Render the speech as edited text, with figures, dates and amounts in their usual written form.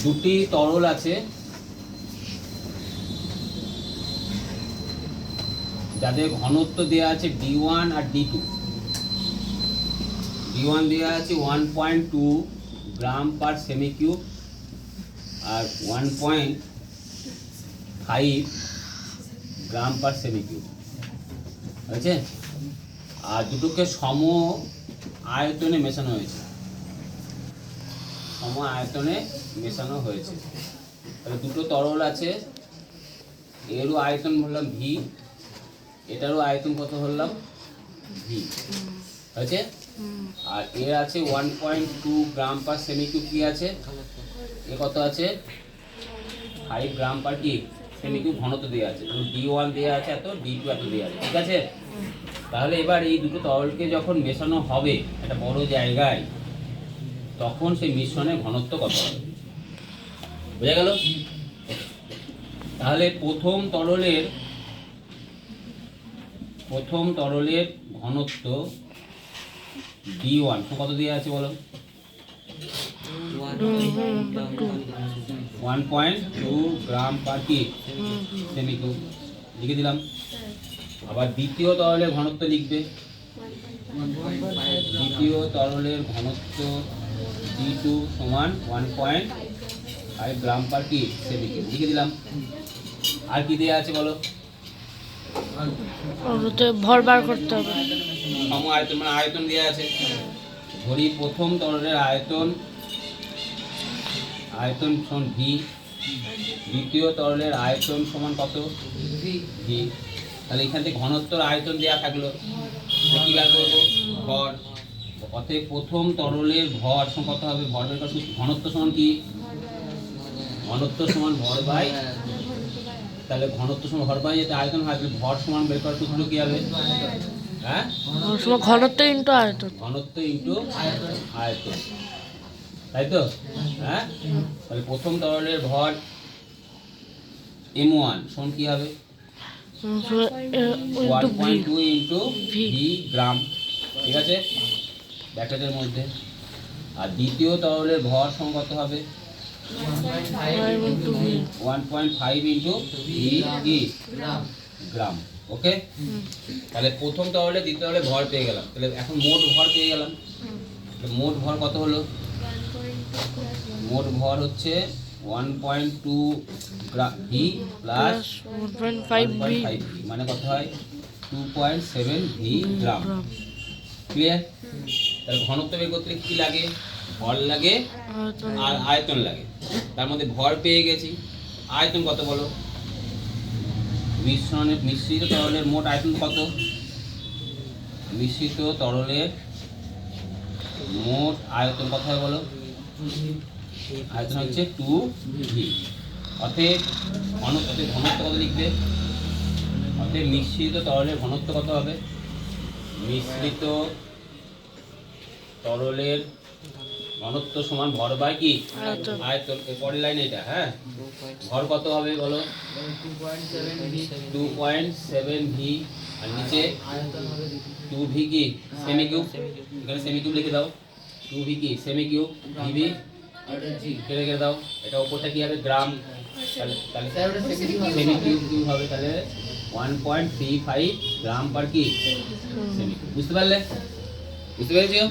দুটি তরল আছে যাদের ঘনত্ব দেওয়া আছে D1 আর D2। D1 দেওয়া আছে 1.2 গ্রাম পার সেমি কিউব আর 1.5 গ্রাম পার সেমি কিউব, আছে। আর দুটোকে সম আয়তনে মেশানো হয়েছে, সম আয়তনে মেশানো হয়েছে। তাহলে দুটো তরল আছে, এরও আয়তন বললাম ভি, এটারও আয়তন কত বললাম ভি, আছে। আর এর আছে 1.2 গ্রাম পার সেমি কিউব, কি আছে এ কত আছে 5 গ্রাম পার কি সেমি কিউব ঘনত্ব দেওয়া আছে। D1 দেওয়া আছে এত, D2 এত দেওয়া আছে, ঠিক আছে। তাহলে এবার এই দুটো তরলকে যখন মেশানো হবে একটা বড় জায়গায়, তখন সেই মিশ্রণের ঘনত্ব কত হবে, বোঝা গেল? তাহলে প্রথম তরলের ঘনত্ব D1 কত দেওয়া আছে বলো? 1.2 গ্রাম পার কি সেমি কিউব, লিখে দিলাম। আবার দ্বিতীয় তরলের ঘনত্ব লিখবে, দ্বিতীয় তরলের ঘনত্ব D2 সমান 1.5 গ্রাম পার কি সেমি কিউব, লিখে দিলাম। আর কি দেওয়া আছে বলো? ভর বার করতে হবে, সম আয়তন, মানে আয়তন দেওয়া আছে। ধরি প্রথম তরলের আয়তন সমান ভি, দ্বিতীয় তরলের আয়তন সমান কত ভি। তাহলে এখান থেকে ঘনত্বর আয়তন দেওয়া থাকলো, কি বার করবো? ভর। অতএব প্রথম তরলের ভর সমান কত হবে? ভর বের করার সূত্র, ঘনত্ব সমান কি? ঘনত্ব সমান ভর বাই, তাহলে ঘনত্ব সমান ভর বাই যেটা আয়তন হয়, তাহলে ভর সমান বের করার সূত্র কি হবে? হ্যাঁ, ঘনত্ব ইন্টু আয়তন, ঘনত্ব ইন্টু আয়তন, তাই তো? হ্যাঁ, তাহলে প্রথম তরলের ভর M1 সমান কি হবে? 1.2 ইন্টু ভি গ্রাম, ঠিক আছে, ব্র্যাকেটের মধ্যে। আর দ্বিতীয় তরলের ভর সমান কত হবে? 1.5 ইন্টু ভি গ্রাম, ওকে। তাহলে প্রথম তরলে দ্বিতীয় তরলে ভর পেয়ে গেলাম, তাহলে এখন মোট ভর পেয়ে গেলাম। মোট ভর কত হলো? মোট ভর হচ্ছে 1.2 ভি প্লাস 1.5 ভি, মানে কত হয় 2.7 ভি গ্রাম, ক্লিয়ার? তাহলে ঘনত্ব বের করতে কি লাগে? ভর লাগে আর আয়তন লাগে। তার মধ্যে ভর পেয়ে গেছি, আয়তন কত বলো? মিশ্রিত তরলের মোট আয়তন কত? মিশ্রিত তরলের মোট আয়তন কত হয় বলো? আয়তন হচ্ছে 2v। অতএব ঘনত্ব কত লিখবে? অতএব মিশ্রিত তরলের ঘনত্ব কত হবে? মিশ্রিত তরলের ঘনত্ব সমান ভর বাই কি আয়তন। এর পরের লাইন এটা, হ্যাঁ, ভর কত হবে বলো? 2.7 ভি, আর নিচে 2v কি সেমি কিউব, এখানে সেমি কিউব লিখে দাও। 2v কি সেমি কিউব, ভিভি কেটে দাও। এটা উপরটা কি হবে? গ্রাম, তাহলে সেমি কিউব হবে, তাহলে 1.35 গ্রাম পার কি সেমি কিউব। বুঝতে পারলে? বুঝতে পেরেছো?